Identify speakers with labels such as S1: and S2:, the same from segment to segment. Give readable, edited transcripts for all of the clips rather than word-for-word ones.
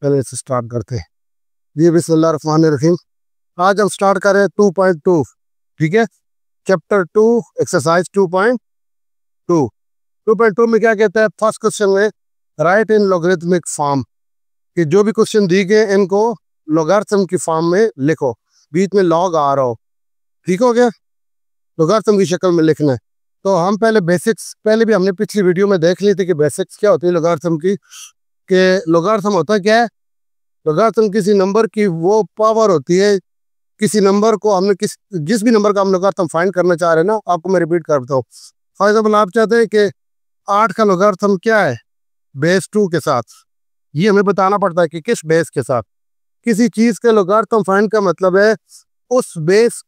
S1: पहले से स्टार्ट करते हैं। ये बिस्मिल्लाहिर्रहमानिर्रहीम। आज हम स्टार्ट कर रहे हैं 2.2। ठीक है, चैप्टर 2 एक्सरसाइज 2.2। 2.2 में क्या कहता है? फर्स्ट क्वेश्चन में राइट इन लॉगरिथमिक फॉर्म, कि जो भी क्वेश्चन दी गए इनको लॉगरिथम की फॉर्म में लिखो, बीच में लॉग आ रहा हो। ठीक हो गया? लॉगरिथम की शक्ल में लिखना है। तो हम पहले बेसिक्स, पहले भी हमने पिछली वीडियो में देख ली थी कि बेसिक्स क्या होती है लॉगरिथम की। कि लॉगरिथम होता क्या है? लॉगरिथम किसी नंबर की वो पावर होती है। किसी नंबर को हमने जिस भी नंबर का हम लॉगरिथम फाइंड करना चाह रहे हैं ना, आपको मैं रिपीट करता हूँ। फॉर एग्जाम्पल आप चाहते हैं कि 8 का लॉगरिथम क्या है? बेस 2 के साथ। ये हमें बताना पड़ता है कि किस बेस के साथ। किसी चीज के लॉगरिथम फाइंड का मतलब है उस बेस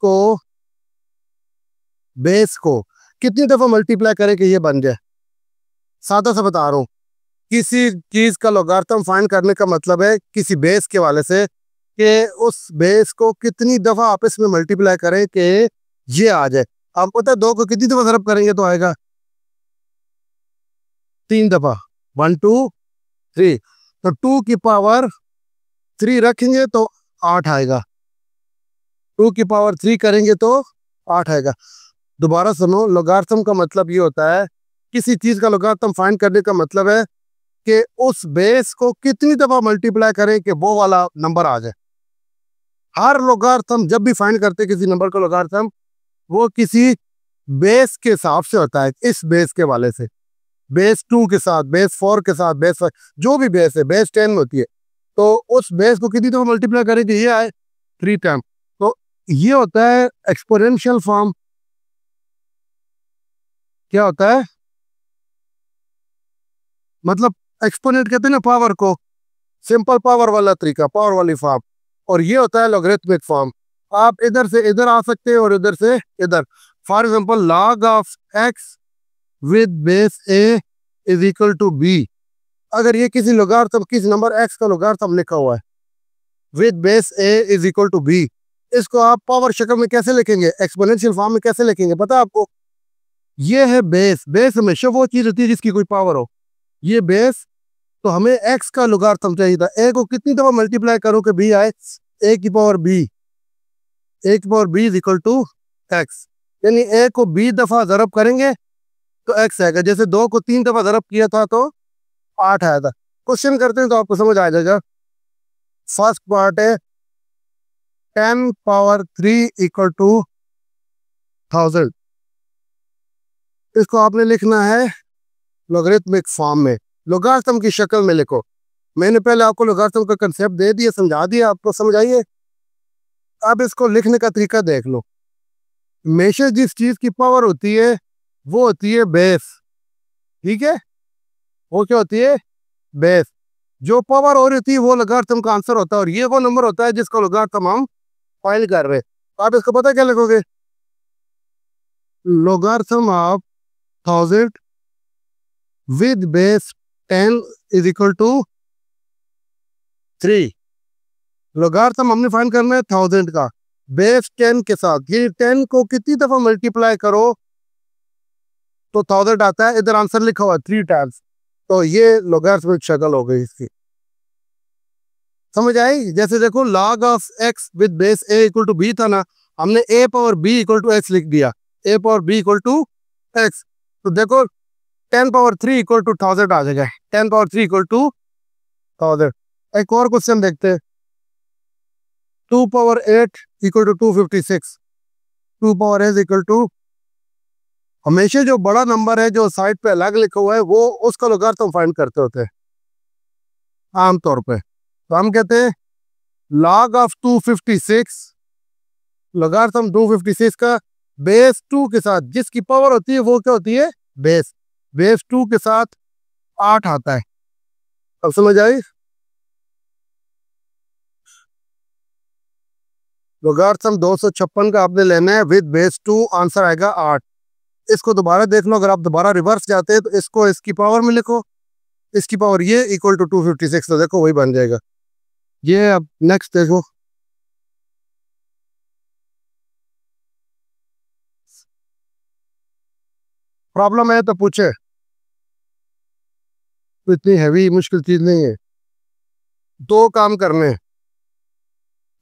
S1: को कितनी दफा मल्टीप्लाई करें कि ये बन जाए। सादा सा बता रहा हूँ, किसी चीज का लॉगरिथम फाइंड करने का मतलब है किसी बेस के वाले से कि उस बेस को कितनी दफा आपस में मल्टीप्लाई करें कि ये आ जाए। आपको पता है 2 को कितनी दफा ज़रब करेंगे तो आएगा? 3 दफा। 1 2 3। तो 2 की पावर 3 रखेंगे तो 8 आएगा। 2 की पावर 3 करेंगे तो 8 आएगा। दोबारा सुनो, लॉगरिथम का मतलब ये होता है, किसी चीज का लॉगरिथम फाइंड करने का मतलब है कि उस बेस को कितनी दफा मल्टीप्लाई करें कि वो वाला नंबर आ जाए। हर लॉगरिथम जब भी फाइंड करते हैं किसी नंबर का लॉगरिथम, वो किसी बेस के हिसाब से होता है। इस बेस के वाले से, बेस 2 के साथ, बेस 4 के साथ, बेस 5, जो भी बेस है, बेस 10 में होती है। तो उस बेस को कितनी दफा मल्टीप्लाई करें कि ये आए? 3 टाइम। तो ये होता है एक्सपोनेंशियल फॉर्म। क्या होता है? मतलब एक्सपोनेंट कहते हैं ना पावर को, सिंपल पावर वाला तरीका, पावर वाली फॉर्म। और ये होता है लॉगरिथमिक फॉर्म। आप इधर से इधर आ सकते हैं और इधर से इधर। For example log of x with base a is equal to b। अगर ये किसी लॉगरिथम, किसी नंबर x का लॉगरिथम लिखा हुआ है with base a is equal to b, इसको आप पावर शक्ल में कैसे लिखेंगे? एक्सपोनेंशियल फॉर्म में कैसे लिखेंगे पता है आपको? ये है बेस। बेस हमेशा वो चीज होती है जिसकी कोई पावर हो। ये बेस। तो हमें x का लॉगरिथम चाहिए था। a को कितनी दफा मल्टीप्लाई करो कि b आए? a की पावर b। a की power b is equal to x। यानी a को b दफा ज़रब करेंगे तो x आएगा। जैसे 2 को 3 दफा ज़रब किया था तो 8 आया था। क्वेश्चन करते हैं तो आपको समझ आ जाएगा। फर्स्ट पार्ट है 10 पावर 3 इक्वल टू 1000। इसको आपने लिखना है लॉगरिथमिक फॉर्म में, लॉगरिथम की शक्ल में लिखो। मैंने पहले आपको लॉगरिथम का कंसेप्ट दे दिया, समझा दिया, आपको समझ आइए। अब इसको लिखने का तरीका देख लो। हमेशा जिस चीज की पावर होती है वो होती है बेस। ठीक है, वो क्या होती है? बेस। जो पावर हो रही थी वो लॉगरिथम का आंसर होता है, और ये वो नंबर होता है जिसका लॉगरिथम हम फाइंड कर रहे हैं। तो आप इसको पता क्या लिखोगे? Logarithm of 1000 with base 10 is equal to 3। Logarithm हमने फाइंड करना है 1000 का, बेस 10 के साथ। ये 10 को कितनी दफा मल्टीप्लाई करो तो 1000 आता है। इधर आंसर लिखा हुआ है 3 टाइम्स। तो ये लॉगरिथमिक शक्ल हो गई इसकी। समझ आई? जैसे देखो log of x with base a equal to b था ना, हमने a power b equal to x लिख दिया। a power b equal to x। तो देखो 10 पावर 3 इक्वल टू 1000 आ जाएगा। 10 पावर 3 इक्वल टू 1000। एक और क्वेश्चन देखते हैं। 2 पावर 8 इक्वल टू 256। 2 पावर एज इक्वल टू, हमेशा जो बड़ा नंबर है जो साइड पे अलग लिखा हुआ है वो उसका लॉगरिथम फाइंड करते होते हैं आमतौर पे। तो हम कहते हैं log ऑफ 256, लॉगरिथम 256 का बेस 2 के साथ जिसकी पावर होती है वो क्या होती है? बेस। बेस 2 के साथ 8 आता है। अब समझ आई? लॉगरिथम 256 का आपने लेना है विद बेस 2, आंसर आएगा 8। इसको दोबारा देख लो। अगर आप दोबारा रिवर्स जाते हैं तो इसको इसकी पावर में लिखो। इसकी पावर ये इक्वल टू 256, तो देखो वही बन जाएगा ये। अब नेक्स्ट देखो। प्रॉब्लम है तो पूछे, तो इतनी हैवी मुश्किल चीज नहीं है। दो काम करने हैं।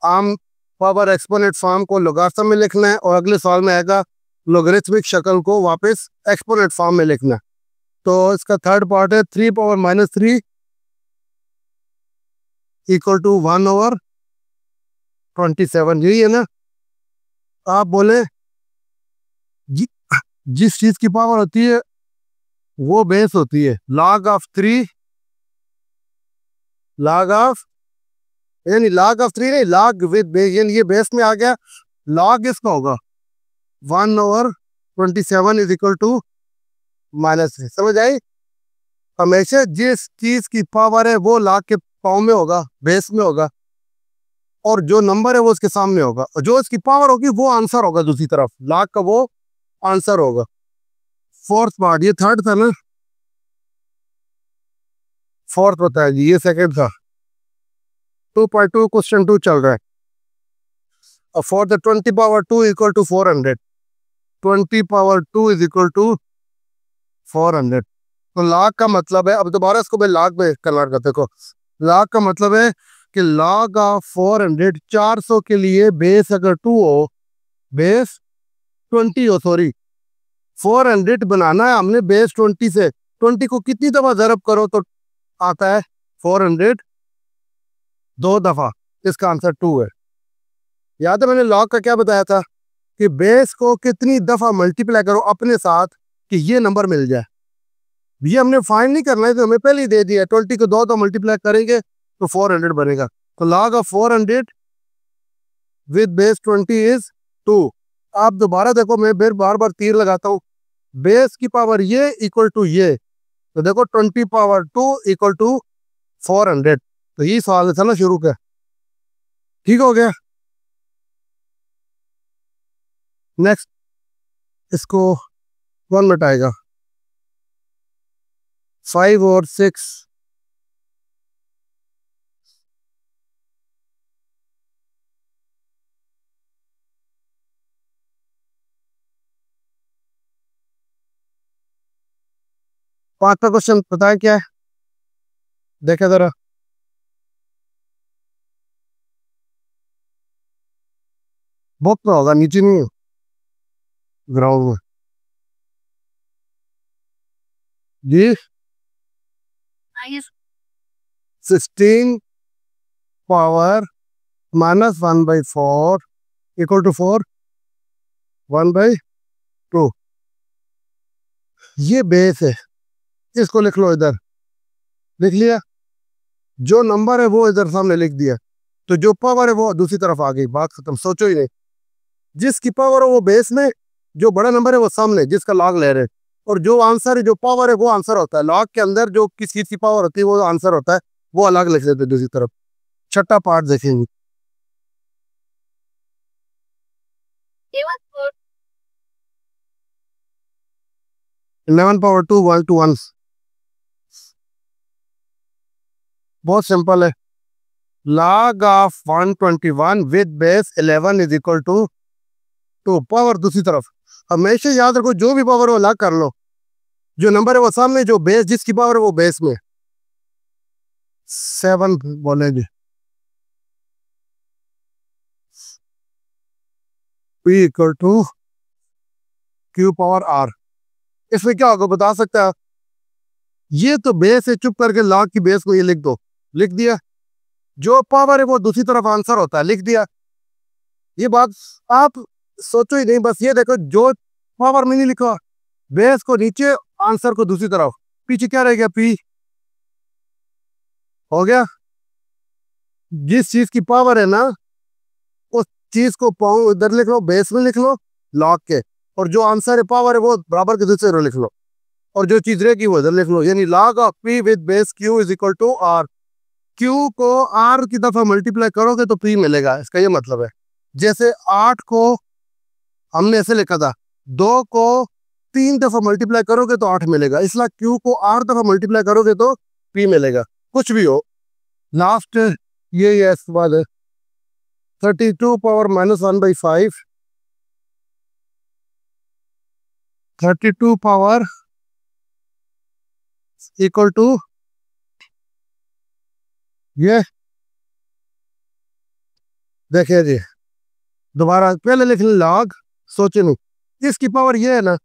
S1: आम पावर एक्सपोनेंट फॉर्म को लोगारिथम में लिखना है और अगले सवाल में आएगा लोगरिथमिक शक्ल को वापस एक्सपोनेंट फॉर्म में लिखना है। तो इसका थर्ड पार्ट है 3 × -3 = 1/27। यही है ना। आप बोले जिस चीज की पावर होती है वो बेस होती है। log ऑफ 3 log ऑफ यानी log ऑफ 3 नहीं, log विद बेस, यानी ये बेस में आ गया। log इसका होगा 1/27 = -3। समझ आई। हमेशा जिस चीज की पावर है वो log के फॉर्म में होगा, बेस में होगा, और जो नंबर है वो उसके सामने होगा, और जो इसकी पावर होगी वो आंसर होगा दूसरी तरफ, log का वो आंसर होगा। फोर्थ पार्ट, ये थर्ड था ना, फोर्थ बताया जी, ये सेकंड था। 2.2 क्वेश्चन 2 चल रहा है। For the 20^2 = 400, 20^2 = 400। तो log का मतलब है, अब दोबारा इसको मैं log में कन्वर्ट करते देखो। log का मतलब है कि log ऑफ 400, 400 के लिए बेस अगर 2 हो, बेस 20 हो, सॉरी 400 बनाना है हमने बेस 20 से। 20 को कितनी दफा ज़रब करो तो आता है 400, 2 दफा। इसका आंसर 2 है। याद है मैंने log का क्या बताया था कि बेस को कितनी दफा मल्टीप्लाई करो अपने साथ कि ये नंबर मिल जाए। ये हमने फाइंड नहीं करना है, तो हमें पहले ही दे दिया। 20 को 2 दफा मल्टीप्लाई करेंगे तो 400 बनेगा। तो log of 400 with base 20 is 2। आप दोबारा देखो, मैं फिर बार बार तीर लगाता हूँ। बेस की पावर ये इक्वल टू ये, तो देखो 20^2 = 400। तो ये सवाल था ना शुरू का, ठीक हो गया। नेक्स्ट इसको 1 मिनट आएगा। 5 और 6 5 का क्वेश्चन पता है क्या है, देखे जरा। बहुत में होगा, नीचे नहीं, ग्राउंड में जी। 16 पावर -1/4 = 4, 1/2। ये बेस है, इसको लिख लो इधर। लिख लिया, जो नंबर है वो इधर सामने लिख दिया, तो जो पावर है वो दूसरी तरफ आ गई। बात खत्म, सोचो ही नहीं। जिसकी पावर है वो बेस में, जो बड़ा नंबर है वो सामने, जिसका लॉग ले रहे हैं, और जो आंसर है, जो पावर है वो आंसर होता है। लॉग के अंदर जो किस चीज की पावर होती है वो आंसर होता है, वो अलग लिख देते हैं दूसरी तरफ। छठा पार्ट देखेंगे। 11^2 1 to 1, बहुत सिंपल है। log of 121 with base 11 = 2। Power दूसरी तरफ। हमेशा याद रखो, जो भी पावर हो अलग कर लो, जो नंबर है वो सामने, जो बेस जिसकी पावर है वो बेस में। 7 बोलेंगे, P = Q⁻R। इसमें क्या होगा बता सकता है। ये तो बेस है, चुप करके log की बेस को ये लिख दो, लिख दिया। जो पावर है वो दूसरी तरफ आंसर होता है, लिख दिया। ये बात आप सोचो ही नहीं, बस ये देखो, जो पावर में नहीं लिखा, बेस को नीचे, आंसर को दूसरी तरफ, पीछे क्या रह गया, पी हो गया। जिस चीज की पावर है ना उस चीज को पाओ इधर लिख लो, बेस में लिख लो लॉग के, और जो आंसर है पावर है वो बराबर के दूसरे रो लिख लो, और जो चीज रहेगी वो इधर लिख लो। यानी log of p with base q = r। q को r की दफा मल्टीप्लाई करोगे तो p मिलेगा, इसका ये मतलब है। जैसे 8 को हमने ऐसे लिखा था, 2 को 3 दफा मल्टीप्लाई करोगे तो 8 मिलेगा, इसलिए q को 8 दफा मल्टीप्लाई करोगे तो p मिलेगा, कुछ भी हो। लास्ट ये इसके बाद है 32 पावर -1/5, 32 पावर = ये देखिए जी, दोबारा पहले लिख लें लॉग, सोचे नहीं, इसकी पावर ये है ना,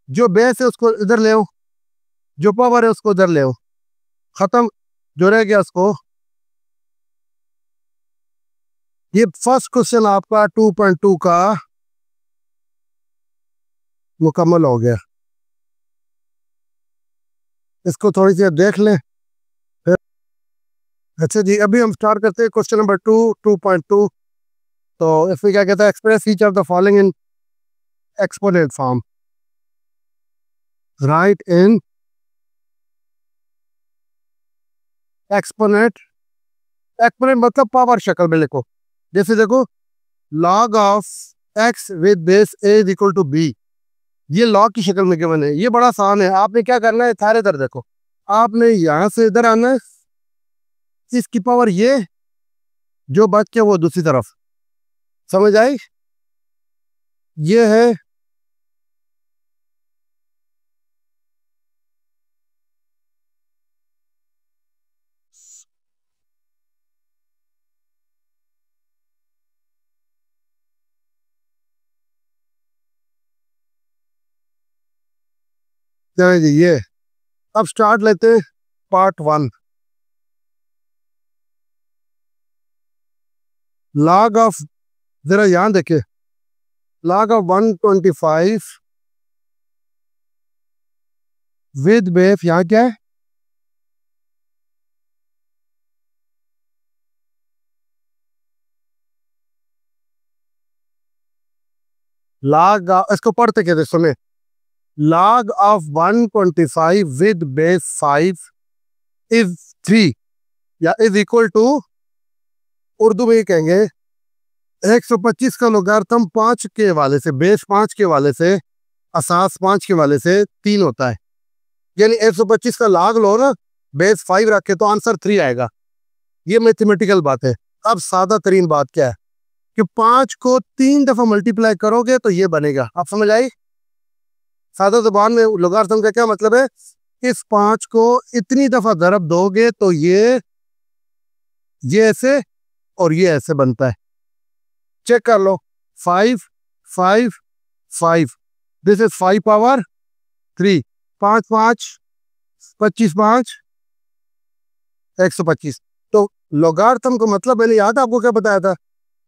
S1: जो बेस है उसको इधर ले आओ, जो पावर है उसको इधर ले आओ, खत्म, जो रह गया उसको। ये फर्स्ट क्वेश्चन आपका 2.2 का मुकम्मल हो गया। इसको थोड़ी सी देख लें फिर। अच्छा जी, अभी हम स्टार्ट करते हैं क्वेश्चन नंबर 2.2। तो इसमें क्या कहता है, express each of the following in exponent form, right in exponent. Exponent मतलब पावर शक्ल में लिखो। जैसे देखो, log of x with base a is equal to b, ये लॉग की शक्ल में गिवन है। ये बड़ा आसान है। आपने क्या करना है, थारे इधर देखो, आपने यहां से इधर आना है, इसकी पावर ये, जो बच के वो दूसरी तरफ, समझ आई? ये है चलिए जी, ये अब स्टार्ट लेते हैं पार्ट 1। log ऑफ, जरा यहां देखे, log ऑफ 125 विद बेस, यहाँ क्या है, log इसको पढ़ते कहते सुने, log of 125 with base 5 is 3 या इज इक्वल टू, उर्दू में ये कहेंगे 125 का लोगारिथम 5 के वाले से, बेस 5 के वाले से, असास 5 के वाले से 3 होता है। यानी 125 का log लो ना, बेस 5 रखे तो आंसर 3 आएगा। ये मैथमेटिकल बात है। अब सादा तरीन बात क्या है कि 5 को 3 दफा मल्टीप्लाई करोगे तो ये बनेगा। आप समझ आई? सादा जुबान में लोगारिथम का क्या मतलब है, इस 5 को इतनी दफा दरब दोगे तो ये ऐसे और ये ऐसे बनता है। चेक कर लो, 5 5 5, दिस इज 5 पावर 3, 5 5 25 5 125। तो लोगारिथम का मतलब मैंने याद आपको क्या बताया था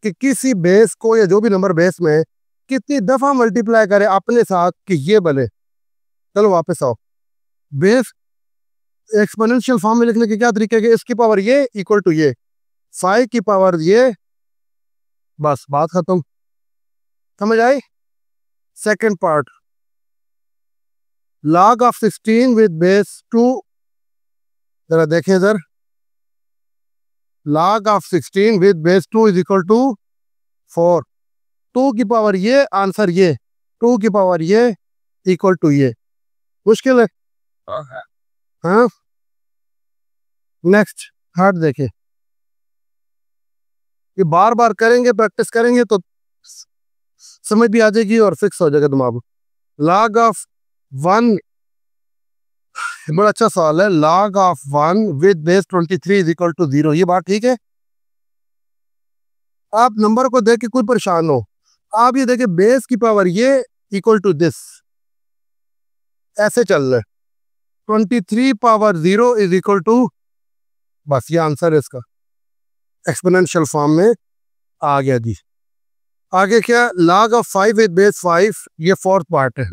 S1: कि किसी बेस को या जो भी नंबर बेस में कितनी दफा मल्टीप्लाई करे अपने साथ कि ये बने। चलो वापस आओ, बेस एक्सपोनेंशियल फॉर्म में लिखने के क्या तरीके के, इसकी पावर ये इक्वल टू ये, 5 की पावर ये, बस बात खत्म। समझ आई? Second part, log of 16 with base 2, जरा देखें इधर, log of 16 with base 2 is equal to 4, 2 की पावर ये, आंसर ये, 2 की पावर ये इक्वल टू ये। मुश्किल है? हाँ। नेक्स्ट हार्ड देखे, ये बार बार करेंगे, प्रैक्टिस करेंगे तो समझ भी आ जाएगी और फिक्स हो जाएगा दिमाग। log ऑफ 1, बड़ा अच्छा सवाल है, log ऑफ 1 विद बेस 23 इज इक्वल टू 0। ये बात ठीक है? आप नंबर को देख के कोई परेशान हो, आप ये देखें बेस की पावर ये इक्वल टू दिस, ऐसे चल रहा है, 23 पावर 0 इज इक्वल टू, बस ये आंसर है इसका, एक्सपोनेंशियल फॉर्म में आ गया जी। आगे क्या, log ऑफ 5 विद बेस 5, ये फोर्थ पार्ट है,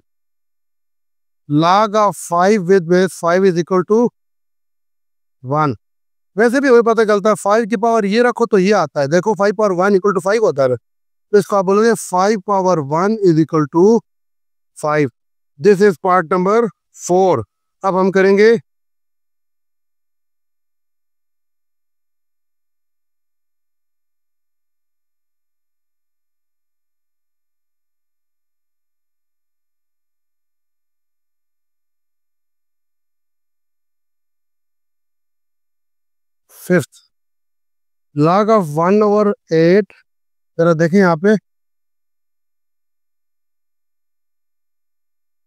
S1: log of 5 with base 5 is equal to 1। वैसे भी वही पता चलता है, 5 की पावर ये रखो तो ये आता है, देखो 5 पावर 1 इक्वल टू 5 होता है, तो इसको आप बोलोगे 5 power 1 is equal to 5। This is part number 4। अब हम करेंगे फिफ्थ, log ऑफ 1/8, जरा देखें यहाँ पे,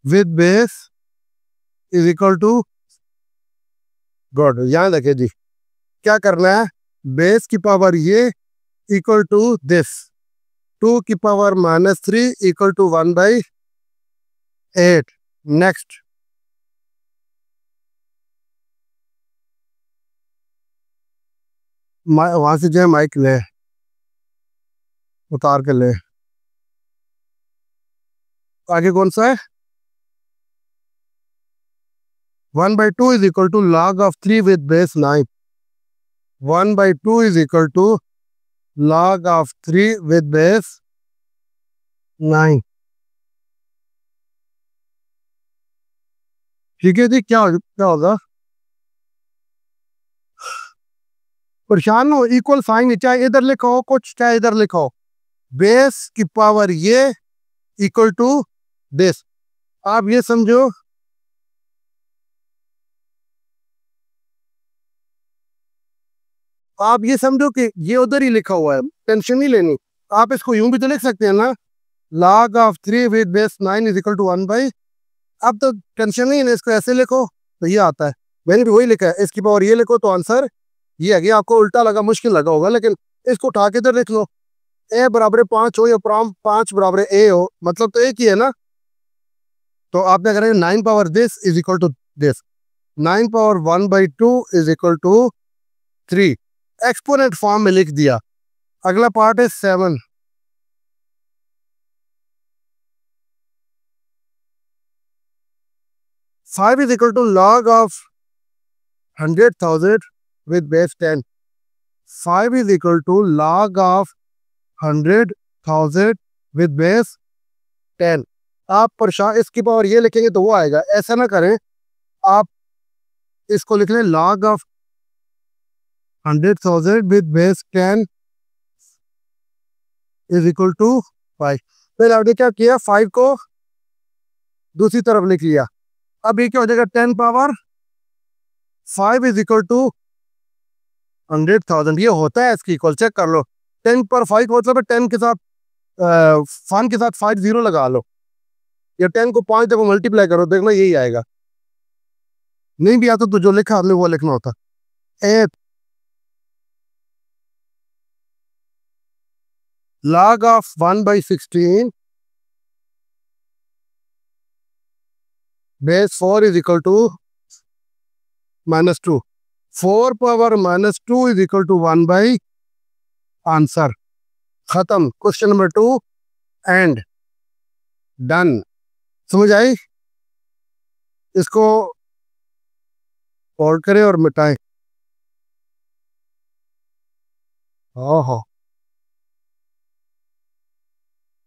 S1: with base is equal to, good, यहाँ देखें जी, क्या करना है, बेस की पावर ये इक्वल टू दिस 2 की पावर -3 इक्वल टू 1/8। नेक्स्ट, वहां से जो है माइक ले, उतार के ले। आगे कौन सा है? 1/2 is equal to log of 3 with base 9। 1/2 is equal to log of 3 with base 9। ठीक है जी, क्या होगा? परेशान हो, इक्वल साइन चाहे इधर लिखो कुछ, चाहे इधर लिखो, बेस की पावर ये इक्वल टू दिस। आप ये समझो, आप ये समझो कि ये उधर ही लिखा हुआ है, टेंशन नहीं लेनी। आप इसको यूं भी तो लिख सकते हैं ना, log of 3 with base 9 is equal to 1/। अब तो टेंशन नहीं है, इसको ऐसे लिखो तो ये आता है। मैंने भी वही लिखा है, इसकी पावर ये लिखो तो आंसर ये है। कि आपको उल्टा लगा, मुश्किल लगा होगा, लेकिन इसको उठा के इधर लिख लो। ए बराबर 5 हो या 5 बराबर ए हो, मतलब तो एक ही है ना। तो आपने अगर 9 power this is equal to this, 9 power 1/2 is equal to 3, exponent form में लिख दिया। अगला पार्ट है 7। 5 is equal to log of 100,000 with base 10। 5 is equal to log of 100,000 with base 10। आप परेशान, इसकी पावर ये लिखेंगे तो वो आएगा, ऐसा ना करें। आप इसको लिख लें log of 100,000 with base 10 is equal to 5। फिर आपने क्या किया, 5 को दूसरी तरफ लिख लिया। अब ये क्या हो जाएगा, 10 पावर 5 इज इक्वल टू 100,000। ये होता है इसकी इक्वल, चेक कर लो। 10 पर 5 मतलब 10 के साथ फन के साथ 5 0 लगा लो, या 10 को 5 दफा मल्टीप्लाई करो, देखना यही आएगा। नहीं भी आता तो जो लिखा आपने वो लिखना होता। 8 log of 1/16 base 4 is equal to -2। 4 power -2 is equal to 1/। Answer खत्म। Question number 2 and done. समझ आई? इसको फोल्ड करें और मिटाएं। हाँ,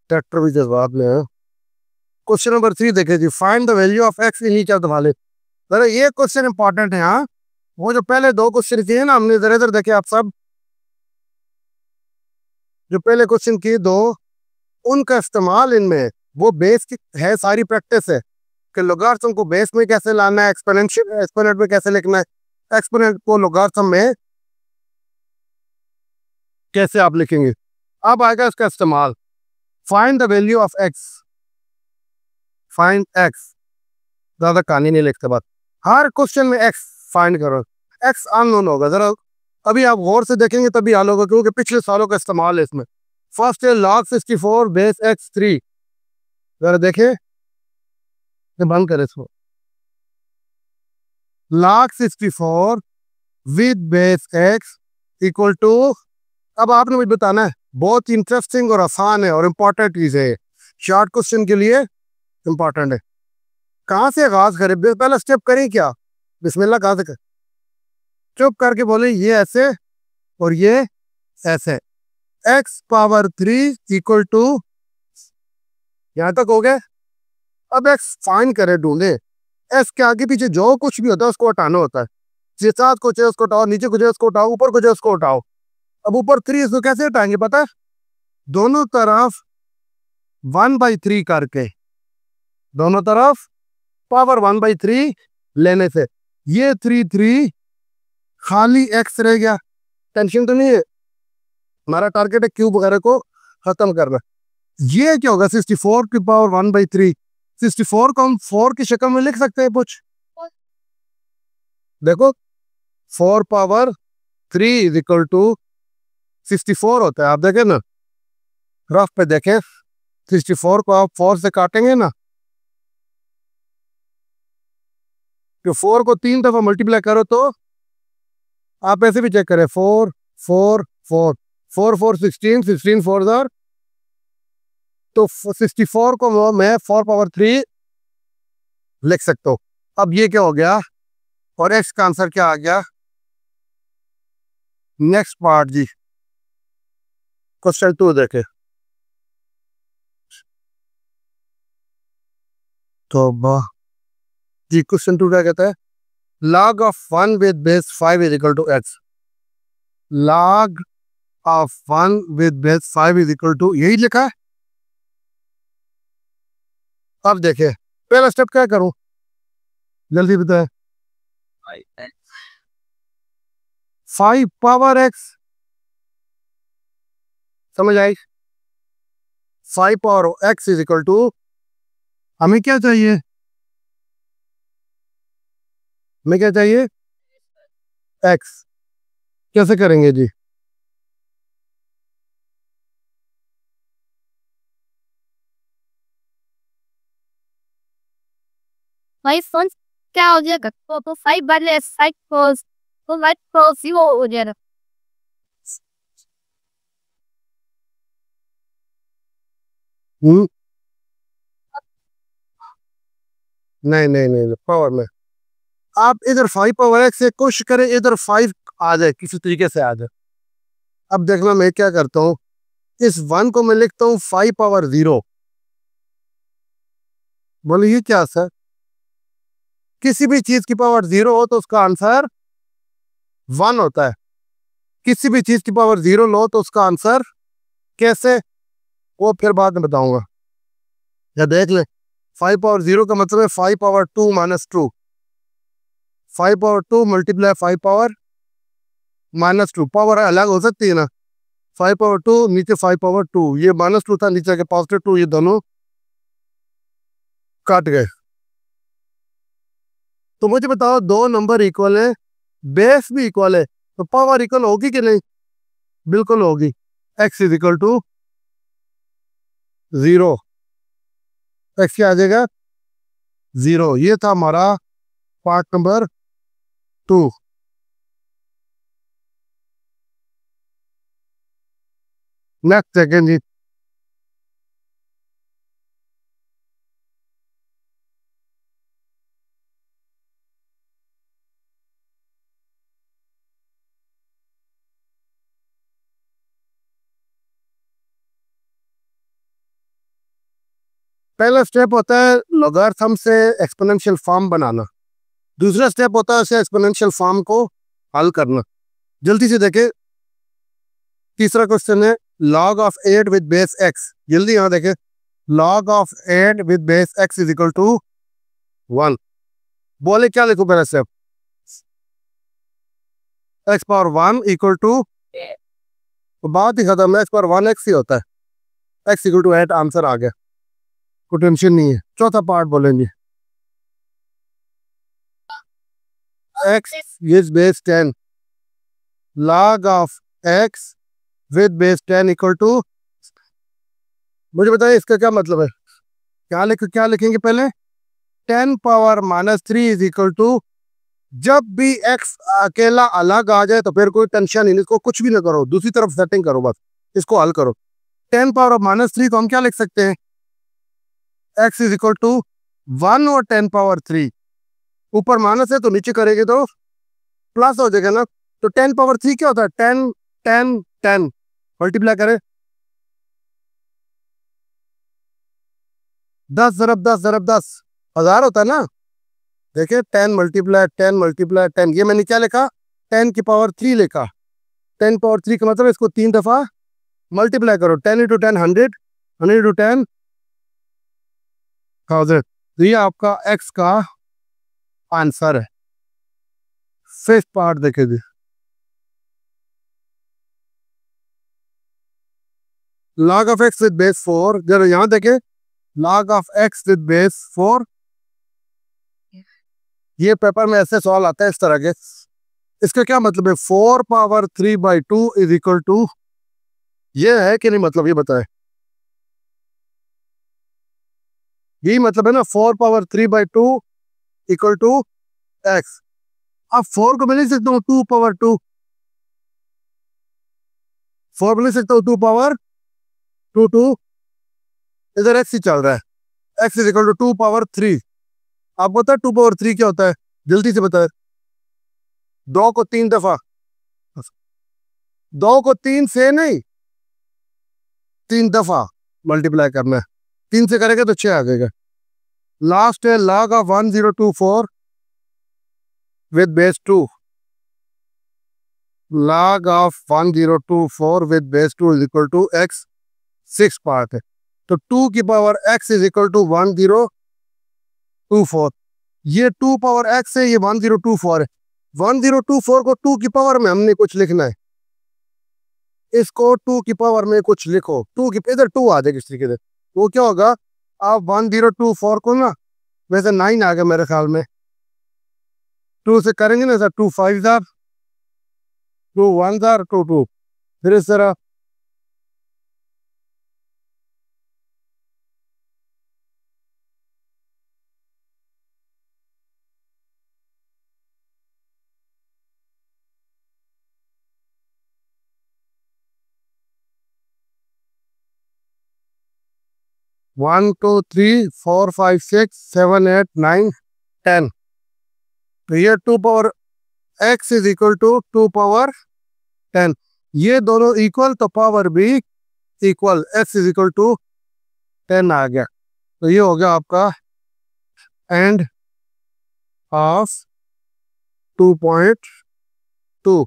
S1: ट्रैक्टर भी जज्बात में है। क्वेश्चन नंबर 3 देखे जी, find the value of X in each of the following. जरा ये क्वेश्चन इंपॉर्टेंट है। हाँ, वो जो पहले 2 क्वेश्चन किए ना हमने, जरा इधर देखे आप सब, जो पहले क्वेश्चन किए 2, उनका इस्तेमाल इनमें वो बेस की है, सारी प्रैक्टिस है कि लोगारिथम को बेस में कैसे लाना है, एक्सपोनेंट में कैसे लिखना है, एक्सपोनेंट को लोगारिथम में कैसे आप लिखेंगे। अब आएगा इसका इस्तेमाल, find the value of x. Find x, ज्यादा कहानी नहीं लिखते बात, हर क्वेश्चन में एक्स फाइंड करो। एक्स अननोन होगा, जरा अभी आप गौर से देखेंगे तभी हाल होगा, क्योंकि पिछले सालों का इस्तेमाल है इसमें। फर्स्ट है log 64 बेस एक्स 3। जरा देखें, बंद करें इसको। log 64 with base x equal to, अब आपने मुझे बताना है, बहुत इंटरेस्टिंग और आसान है और इंपॉर्टेंट चीज है, शॉर्ट क्वेश्चन के लिए इंपॉर्टेंट है। कहां से आगाज करें, पहला स्टेप करें क्या, बिस्मिल्लाह कहां से करें? चुप करके बोले ये ऐसे और ये ऐसे। x पावर 3 इक्वल टू, यहां तक हो गए। अब x फाइंड करें, ढूंढे। s के आगे पीछे जो कुछ भी होता है उसको हटाना होता है। साथ को चाहिए उसको हटाओ, नीचे को चाहिए उसको हटाओ, ऊपर को चाहिए उसको हटाओ। अब ऊपर 3 इसको कैसे हटाएंगे पता है? दोनों तरफ 1/3 करके, दोनों तरफ पावर 1/3 लेने से ये 3 खाली x रह गया। टेंशन तो नहीं है, हमारा टारगेट है क्यूब वगैरह को खत्म करना। ये क्या होगा, 64 की पावर 1/3। 64 को हम 4 की शक्ल में लिख सकते हैं कुछ, देखो 4 पावर 3 इज इक्वल टू 64 होता है। आप देखें ना, रफ पे देखें, 64 को आप 4 से काटेंगे ना, तो 4 को 3 दफा मल्टीप्लाई करो तो आप ऐसे भी चेक करें, 4 4 4 4 4 16 16 4 जार, तो 64 को मैं 4 पावर 3 लिख सकता हूँ। अब ये क्या हो गया, और एक्स का आंसर क्या आ गया। नेक्स्ट पार्ट जी, क्वेश्चन 2 देखे तो जी, क्वेश्चन 2 क्या कहता है, log of 1 with base 5 is equal to x। log of 1 with base 5 is equal to, यही लिखा है। अब देखिए पहला स्टेप क्या करूं, जल्दी बताएं। 5 पावर x, समझ आई। 5 power x is equal to, हमें क्या चाहिए, हमें क्या चाहिए, x। कैसे करेंगे जी,
S2: भाई फोन क्या हो जाएगा, तो 5 बदले 5 क्रॉस, तो 5 क्रॉस 0 हो जाएगा।
S1: नहीं नहीं नहीं, पावर में आप इधर 5 पावर x से कोशिश करें इधर 5 आ जाए, किसी तरीके से आ जाए। अब देखना मैं क्या करता हूँ, इस 1 को मैं लिखता हूँ 5 पावर 0। बोलिए क्या सर, किसी भी चीज की पावर 0 हो तो उसका आंसर 1 होता है। किसी भी चीज की पावर 0 लो तो उसका आंसर कैसे, वो फिर बाद में बताऊंगा। या देख ले, 5 पावर 0 का मतलब है 5 power 2 minus 2। 5 power 2 multiply 5 power minus 2, power अलग हो सकती है ना। 5 पावर 2 नीचे 5 पावर 2, ये माइनस 2 था, नीचे के पॉजिटिव 2, ये दोनों काट गए। तो मुझे बताओ, दो नंबर इक्वल है, बेस भी इक्वल है, तो पावर इक्वल होगी कि नहीं, बिल्कुल होगी। x is equal to 0, x क्या आ जाएगा 0। ये था हमारा पार्ट नंबर 2। नेक्स्ट सेकेंड जी, पहला स्टेप होता है लॉगरिथम से एक्सपोनेंशियल फॉर्म बनाना, दूसरा स्टेप होता है उसे एक्सपोनेंशियल फॉर्म को हल करना। जल्दी से देखें, तीसरा क्वेश्चन है log of 8 with base x। जल्दी यहाँ देखें, log of 8 with base x is equal to 1। बोले क्या लिखो पहला स्टेप, x पावर 1 इक्वल टू, तो बात ही खत्म है, x पावर 1 x ही होता है, x इक्वल टू 8 आंसर आ गया, कोई टेंशन नहीं है। चौथा पार्ट बोलेंगे, x is base 10, log of x with base 10 equal to, मुझे बताइए इसका क्या मतलब है, क्या लिखेंगे पहले, 10 power minus 3 is equal to, जब भी x अकेला अलग आ जाए तो फिर कोई टेंशन नहीं, इसको कुछ भी ना करो, दूसरी तरफ सेटिंग करो, बस इसको हल करो। 10 पावर माइनस 3 को हम क्या लिख सकते हैं, x इज इक्वल टू 1 और 10 पावर 3, ऊपर माइनस है तो नीचे करेंगे तो प्लस हो जाएगा ना। तो 10 पावर 3 क्या होता है, 10 10 10 मल्टीप्लाई करें, 10 ज़रब 10 ज़रब 10 1000 होता है ना। देखिए 10 मल्टीप्लाई 10 मल्टीप्लाई 10, ये मैंने क्या लिखा, 10 की पावर 3 लिखा। 10 पावर 3 का मतलब इसको 3 दफा मल्टीप्लाई करो, 10 इंटू 10 100, 100 इंटू 10 1000। तो ये आपका x का आंसर है। फिफ्थ पार्ट देखे जी, log of x with base 4, जरा यहाँ देखे, log of x with base 4, ये पेपर में ऐसे सवाल आता है इस तरह के। इसका क्या मतलब है, 4 power 3 by 2 is equal to ये है कि नहीं, मतलब ये बताए। यही मतलब है ना, 4^3/2 इक्वल टू एक्स। अब 4 को मैं लिख सकता हूँ 2/2, 4 में लिख सकता हूँ 2/2, इधर एक्स ही चल रहा है, एक्स इज इक्वल टू 2/3। आप बता 2/3 क्या होता है, जल्दी से बताए। 2 को 3 दफा, 2 को 3 से नहीं, 3 दफा मल्टीप्लाई करना है। 3 से करेंगे तो 6 आ जाएगा। लास्ट है log of 1024 with base 2। log of 1024 with base 2 is equal to x, 6 part है, तो 2 की power x is equal to 1024। ये 2 पावर x है, ये 1024 है। 1024 को 2 की पावर में हमने कुछ लिखना है, इसको 2 की पावर में कुछ लिखो, 2 की इधर 2 आ जाएगी इस तरीके से। वो क्या होगा, आप 1024 को ना, वैसे 9 आ गया मेरे ख्याल में, 2 से करेंगे ना सर, 2 5 जार, 2 1 जार, 2 2, फिर इस तरह 1 2 3 4 5 6 7 8 9 10। तो ये 2 power x is equal to 2 power 10, ये दोनों इक्वल तो पावर भी equal, x is equal to 10 आ गया। तो ये हो गया आपका एंड ऑफ 2.2।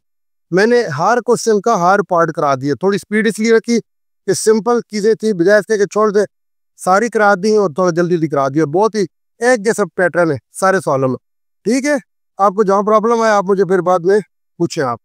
S1: मैंने हर क्वेश्चन का हर पार्ट करा दिया, थोड़ी स्पीड इसलिए रखी कि सिंपल चीजें थी, बजाय इसके कि छोड़ दे सारी करा दी और थोड़ा जल्दी जल्दी करा दिया। बहुत ही एक जैसा पैटर्न है सारे सवालों में। ठीक है, आपको जहाँ प्रॉब्लम है आप मुझे फिर बाद में पूछें आप।